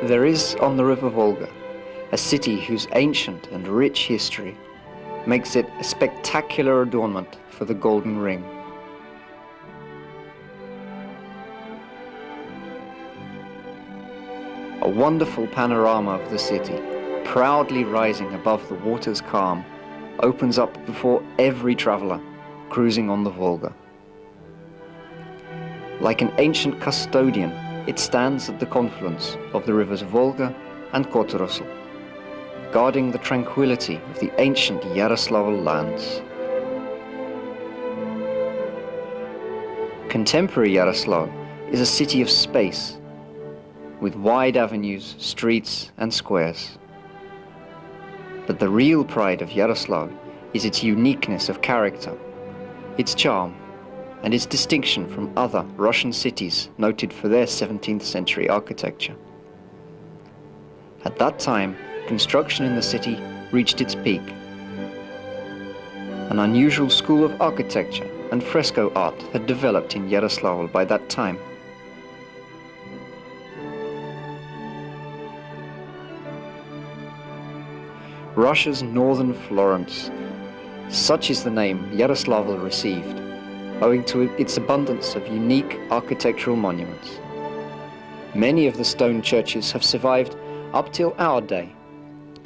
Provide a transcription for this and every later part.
There is on the river Volga a city whose ancient and rich history makes it a spectacular adornment for the Golden Ring. A wonderful panorama of the city, proudly rising above the water's calm, opens up before every traveler cruising on the Volga. Like an ancient custodian, it stands at the confluence of the rivers Volga and Kotorosl, guarding the tranquility of the ancient Yaroslavl lands. Contemporary Yaroslavl is a city of space, with wide avenues, streets and squares. But the real pride of Yaroslavl is its uniqueness of character, its charm, and its distinction from other Russian cities noted for their 17th century architecture. At that time, construction in the city reached its peak. An unusual school of architecture and fresco art had developed in Yaroslavl by that time. Russia's northern Florence. Such is the name Yaroslavl received, owing to its abundance of unique architectural monuments. Many of the stone churches have survived up till our day,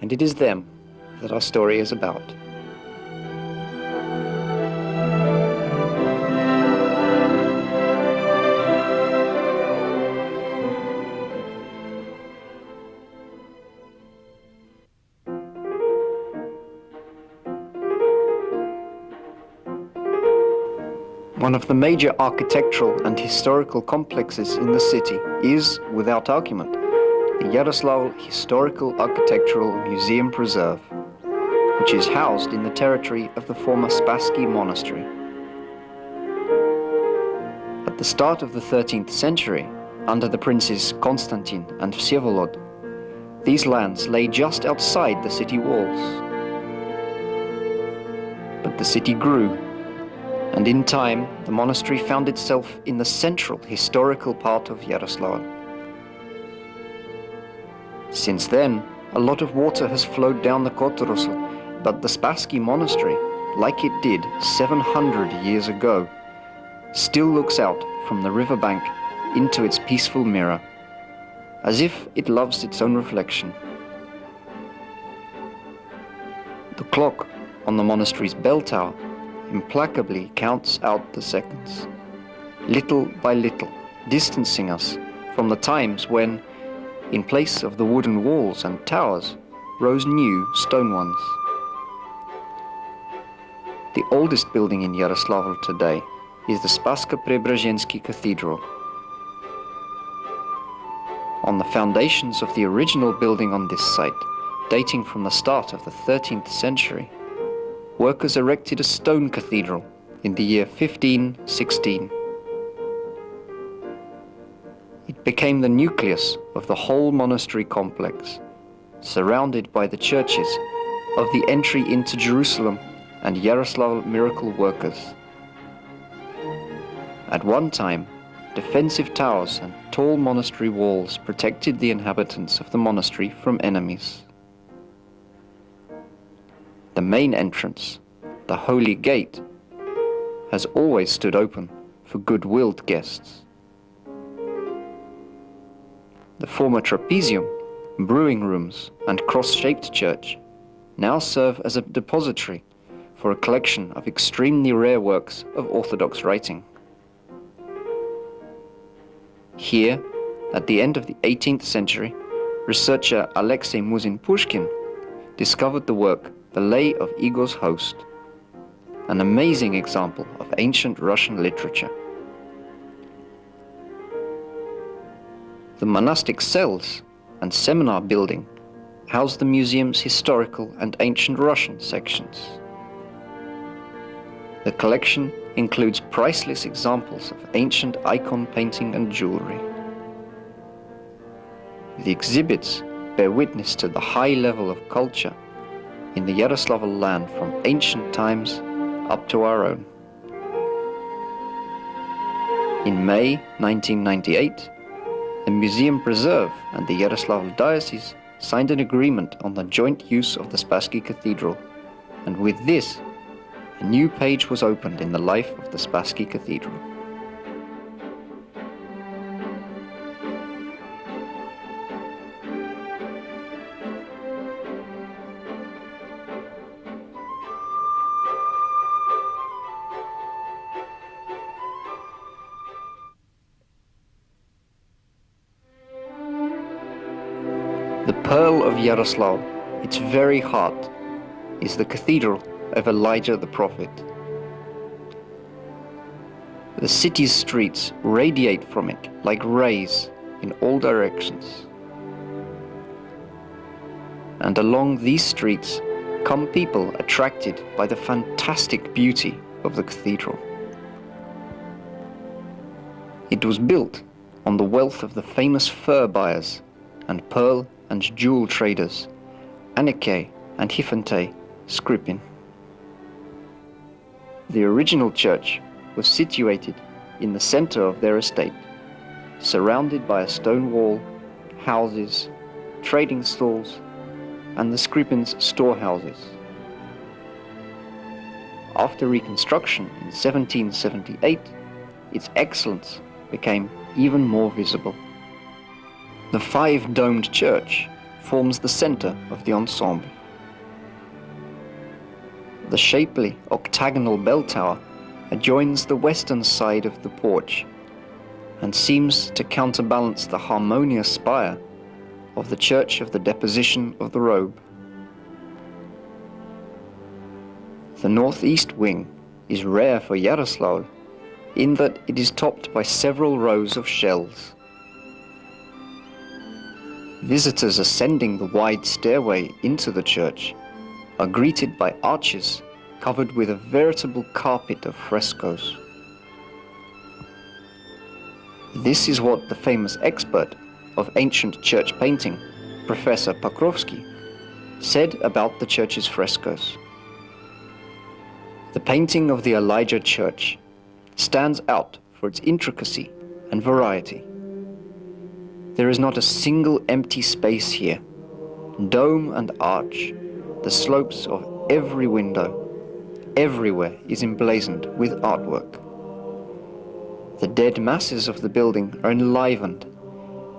and it is them that our story is about. One of the major architectural and historical complexes in the city is, without argument, the Yaroslavl Historical Architectural Museum Preserve, which is housed in the territory of the former Spassky Monastery. At the start of the 13th century, under the princes Constantine and Vsevolod, these lands lay just outside the city walls. But the city grew, and in time, the monastery found itself in the central historical part of Yaroslavl. Since then, a lot of water has flowed down the Kotorosl, but the Spassky monastery, like it did 700 years ago, still looks out from the riverbank into its peaceful mirror, as if it loves its own reflection. The clock on the monastery's bell tower implacably counts out the seconds, little by little, distancing us from the times when, in place of the wooden walls and towers, rose new stone ones. The oldest building in Yaroslavl today is the Spassko-Preobrazhensky Cathedral. On the foundations of the original building on this site, dating from the start of the 13th century, workers erected a stone cathedral in the year 1516. It became the nucleus of the whole monastery complex, surrounded by the churches of the entry into Jerusalem and Yaroslavl miracle workers. At one time, defensive towers and tall monastery walls protected the inhabitants of the monastery from enemies. The main entrance, the Holy Gate, has always stood open for good-willed guests. The former trapezium, brewing rooms, and cross-shaped church now serve as a depository for a collection of extremely rare works of Orthodox writing. Here, at the end of the 18th century, researcher Alexei Muzin-Pushkin discovered the work The Lay of Igor's Host, an amazing example of ancient Russian literature. The monastic cells and seminar building house the museum's historical and ancient Russian sections. The collection includes priceless examples of ancient icon painting and jewelry. The exhibits bear witness to the high level of culture in the Yaroslavl land from ancient times up to our own. In May 1998, the Museum Preserve and the Yaroslavl Diocese signed an agreement on the joint use of the Spassky Cathedral, and with this, a new page was opened in the life of the Spassky Cathedral. The pearl of Yaroslavl, its very heart, is the cathedral of Elijah the prophet. The city's streets radiate from it like rays in all directions. And along these streets come people attracted by the fantastic beauty of the cathedral. It was built on the wealth of the famous fur buyers and pearl and jewel traders, Anneke and Hifente Skripin. The original church was situated in the center of their estate, surrounded by a stone wall, houses, trading stalls, and the Skripins' storehouses. After reconstruction in 1778, its excellence became even more visible. The five-domed church forms the center of the ensemble. The shapely octagonal bell tower adjoins the western side of the porch and seems to counterbalance the harmonious spire of the Church of the Deposition of the Robe. The northeast wing is rare for Yaroslavl in that it is topped by several rows of shells. Visitors ascending the wide stairway into the church are greeted by arches covered with a veritable carpet of frescoes. This is what the famous expert of ancient church painting, Professor Pokrovsky, said about the church's frescoes. The painting of the Elijah Church stands out for its intricacy and variety. There is not a single empty space here. Dome and arch, the slopes of every window, everywhere is emblazoned with artwork. The dead masses of the building are enlivened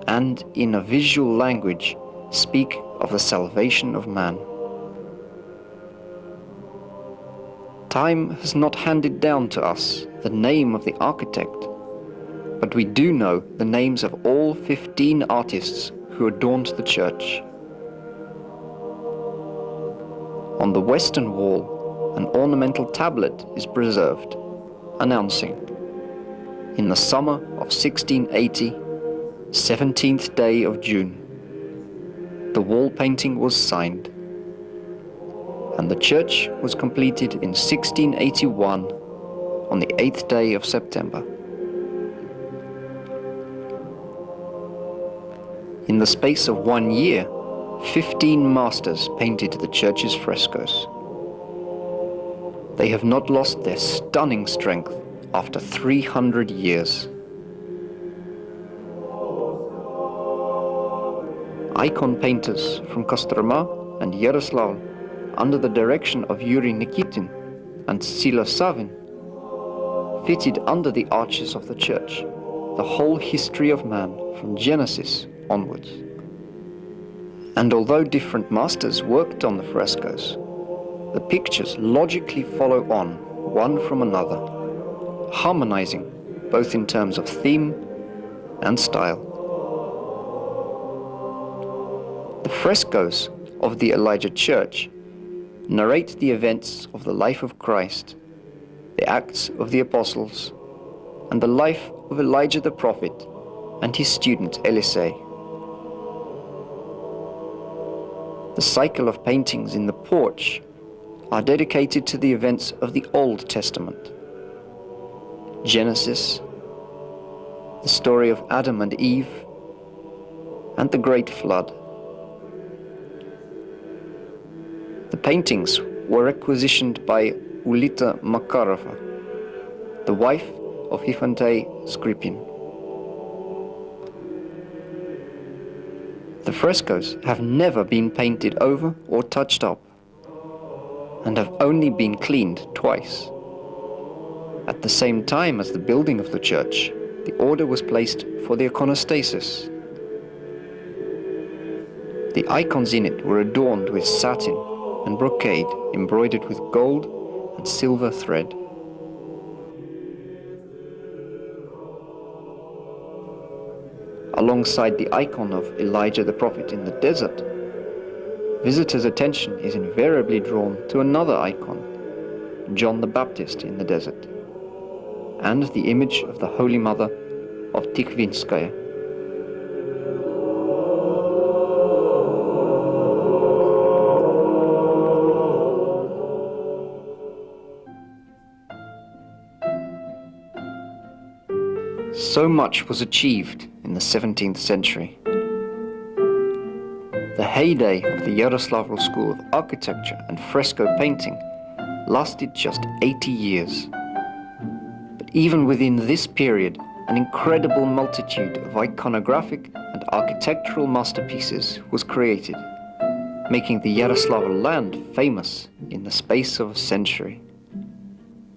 and, in a visual language, speak of the salvation of man. Time has not handed down to us the name of the architect, but we do know the names of all 15 artists who adorned the church. On the western wall, an ornamental tablet is preserved, announcing, in the summer of 1680, 17th day of June, the wall painting was signed, and the church was completed in 1681 on the 8th day of September. In the space of 1 year, 15 masters painted the church's frescoes. They have not lost their stunning strength after 300 years. Icon painters from Kostroma and Yaroslavl, under the direction of Yuri Nikitin and Sila Savin, fitted under the arches of the church the whole history of man from Genesis onwards. And although different masters worked on the frescoes, the pictures logically follow on one from another, harmonizing both in terms of theme and style. The frescoes of the Elijah Church narrate the events of the life of Christ, the Acts of the Apostles, and the life of Elijah the prophet and his student Elisei. The cycle of paintings in the porch are dedicated to the events of the Old Testament. Genesis, the story of Adam and Eve, and the Great Flood. The paintings were requisitioned by Ulita Makarova, the wife of Hifente Skripin. The frescoes have never been painted over or touched up, and have only been cleaned twice. At the same time as the building of the church, the order was placed for the iconostasis. The icons in it were adorned with satin and brocade embroidered with gold and silver thread. Alongside the icon of Elijah the prophet in the desert, visitors' attention is invariably drawn to another icon, John the Baptist in the desert, and the image of the Holy Mother of Tikvinskaya. So much was achieved in the 17th century. The heyday of the Yaroslavl school of architecture and fresco painting lasted just 80 years. But even within this period, an incredible multitude of iconographic and architectural masterpieces was created, making the Yaroslavl land famous in the space of a century.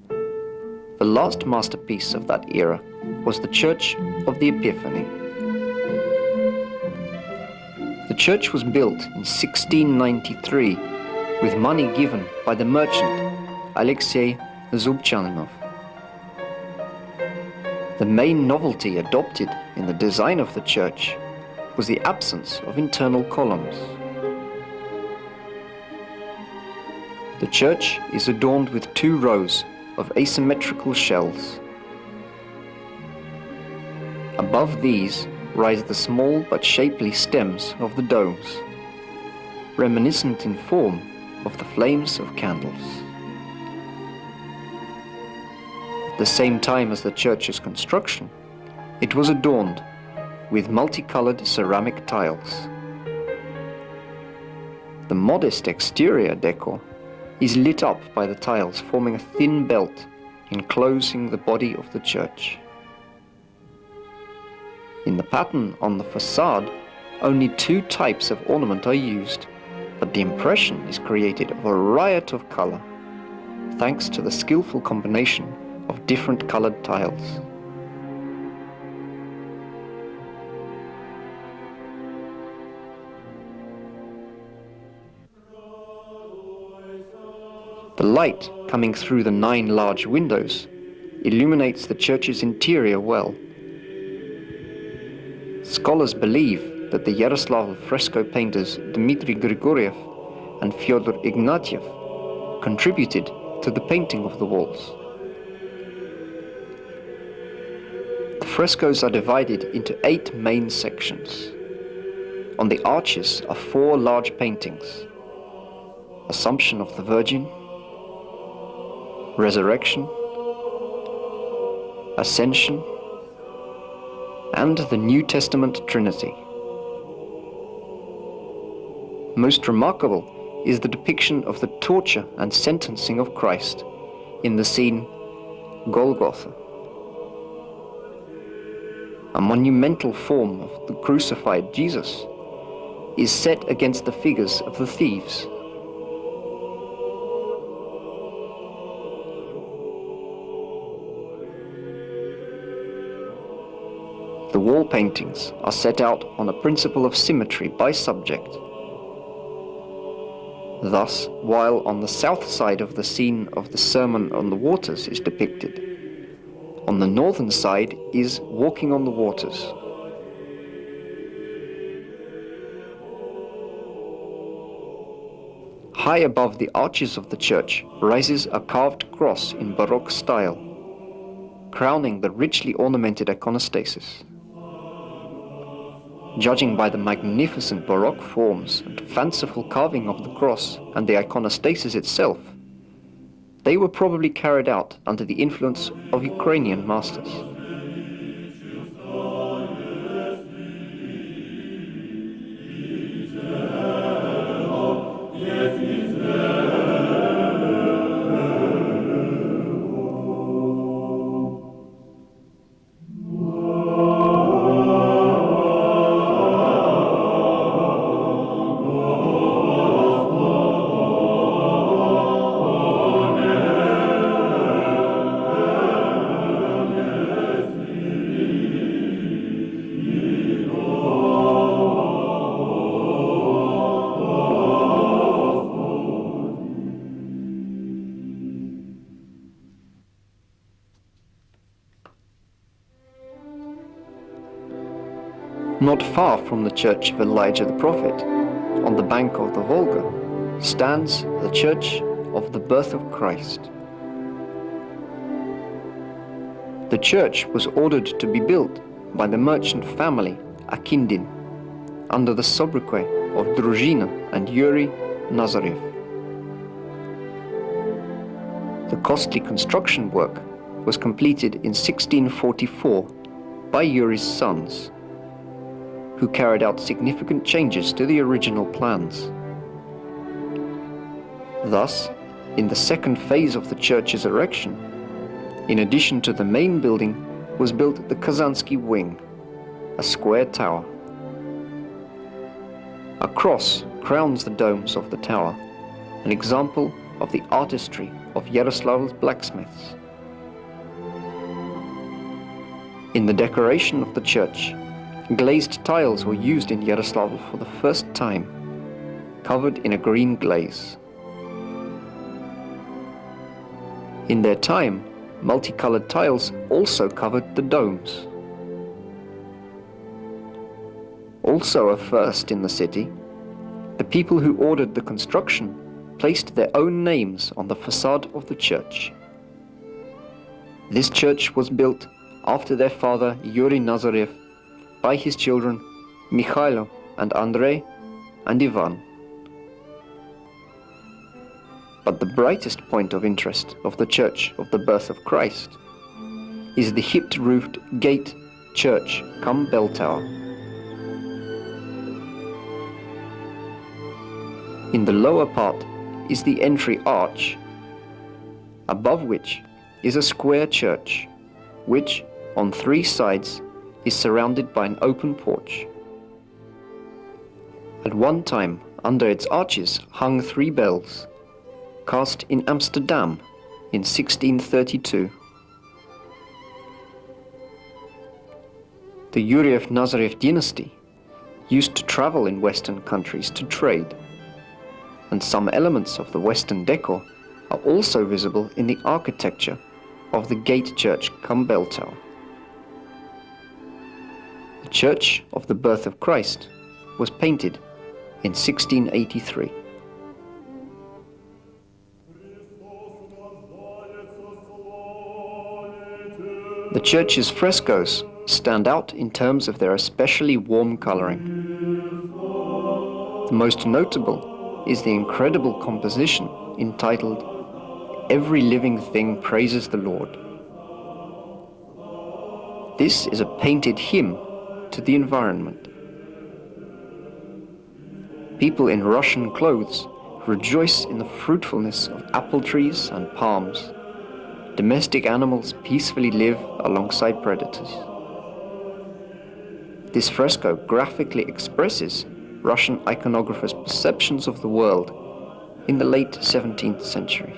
The last masterpiece of that era was the Church of the Epiphany. The church was built in 1693 with money given by the merchant Alexei Zubchaninov. The main novelty adopted in the design of the church was the absence of internal columns. The church is adorned with 2 rows of asymmetrical shells. Above these rise the small but shapely stems of the domes, reminiscent in form of the flames of candles. At the same time as the church's construction, it was adorned with multicolored ceramic tiles. The modest exterior decor is lit up by the tiles forming a thin belt enclosing the body of the church. In the pattern on the facade, only 2 types of ornament are used, but the impression is created of a riot of color, thanks to the skillful combination of different colored tiles. The light coming through the 9 large windows illuminates the church's interior well. Scholars believe that the Yaroslavl fresco painters Dmitry Grigoriev and Fyodor Ignatiev contributed to the painting of the walls. The frescoes are divided into 8 main sections. On the arches are 4 large paintings: Assumption of the Virgin, Resurrection, Ascension, and the New Testament Trinity. Most remarkable is the depiction of the torture and sentencing of Christ in the scene Golgotha. A monumental form of the crucified Jesus is set against the figures of the thieves. The wall paintings are set out on a principle of symmetry by subject. Thus, while on the south side of the scene of the Sermon on the Waters is depicted, on the northern side is Walking on the Waters. High above the arches of the church rises a carved cross in Baroque style, crowning the richly ornamented iconostasis. Judging by the magnificent Baroque forms and fanciful carving of the cross and the iconostasis itself, they were probably carried out under the influence of Ukrainian masters. Not far from the church of Elijah the prophet, on the bank of the Volga, stands the church of the birth of Christ. The church was ordered to be built by the merchant family Akindin under the sobriquet of Druzhina and Yuri Nazarev. The costly construction work was completed in 1644 by Yuri's sons, who carried out significant changes to the original plans. Thus, in the second phase of the church's erection, in addition to the main building, was built the Kazansky wing, a square tower. A cross crowns the domes of the tower, an example of the artistry of Yaroslavl's blacksmiths. In the decoration of the church, glazed tiles were used in Yaroslavl for the first time, covered in a green glaze. In their time, multicolored tiles also covered the domes. Also a first in the city, the people who ordered the construction placed their own names on the facade of the church. This church was built after their father Yuri Nazarev by his children Mikhailo and Andrei and Ivan. But the brightest point of interest of the Church of the Birth of Christ is the hipped-roofed gate church cum bell tower. In the lower part is the entry arch, above which is a square church, which, on three sides, is surrounded by an open porch. At one time, under its arches hung three bells, cast in Amsterdam in 1632. The Yuriev-Nazarev dynasty used to travel in Western countries to trade, and some elements of the Western decor are also visible in the architecture of the gate church cum bell tower. The Church of the Birth of Christ was painted in 1683. The church's frescoes stand out in terms of their especially warm coloring. The most notable is the incredible composition entitled "Every Living Thing Praises the Lord." This is a painted hymn to the environment. People in Russian clothes rejoice in the fruitfulness of apple trees and palms. Domestic animals peacefully live alongside predators. This fresco graphically expresses Russian iconographers' perceptions of the world in the late 17th century.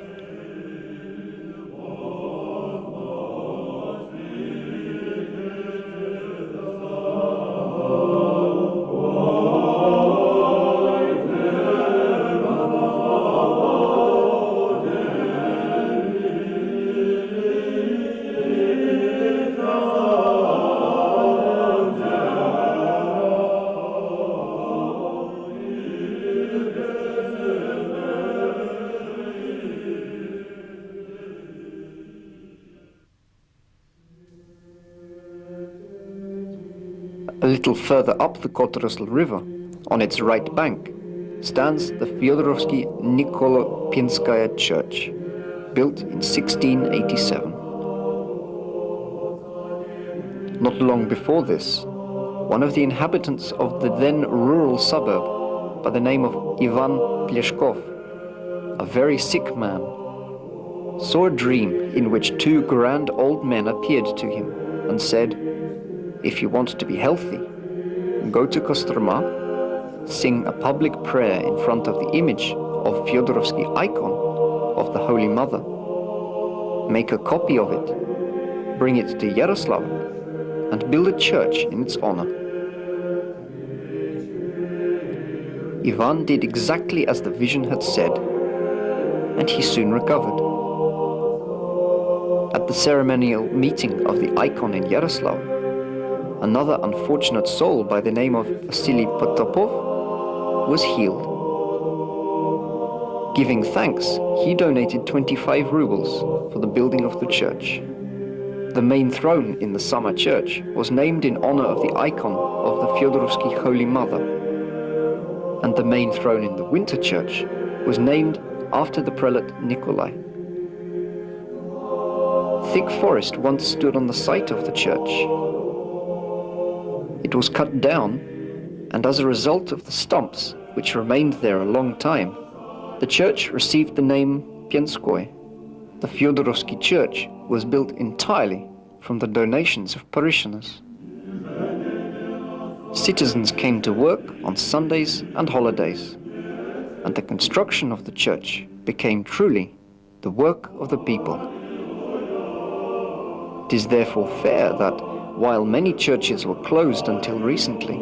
A little further up the Kotorosl River, on its right bank, stands the Fyodorovsky Nikolopinskaya Church, built in 1687. Not long before this, one of the inhabitants of the then rural suburb, by the name of Ivan Pleshkov, a very sick man, saw a dream in which two grand old men appeared to him and said, "If you want to be healthy, go to Kostroma, sing a public prayer in front of the image of Fyodorovsky icon of the Holy Mother, make a copy of it, bring it to Yaroslavl, and build a church in its honor." Ivan did exactly as the vision had said, and he soon recovered. At the ceremonial meeting of the icon in Yaroslavl, another unfortunate soul by the name of Vasily Potapov was healed. Giving thanks, he donated 25 rubles for the building of the church. The main throne in the summer church was named in honor of the icon of the Fyodorovsky Holy Mother, and the main throne in the winter church was named after the prelate Nikolai. Thick forest once stood on the site of the church. It was cut down, and as a result of the stumps, which remained there a long time, the church received the name Pienskoye. The Fyodorovsky church was built entirely from the donations of parishioners. Citizens came to work on Sundays and holidays, and the construction of the church became truly the work of the people. It is therefore fair that, while many churches were closed until recently,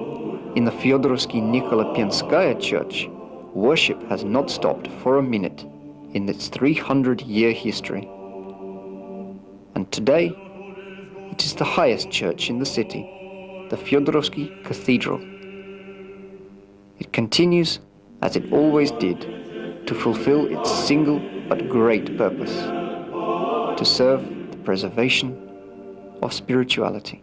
in the Fyodorovsky Nikolapienskaya church, worship has not stopped for a minute in its 300-year history. And today, it is the highest church in the city, the Fyodorovsky Cathedral. It continues, as it always did, to fulfill its single but great purpose, to serve the preservation of spirituality.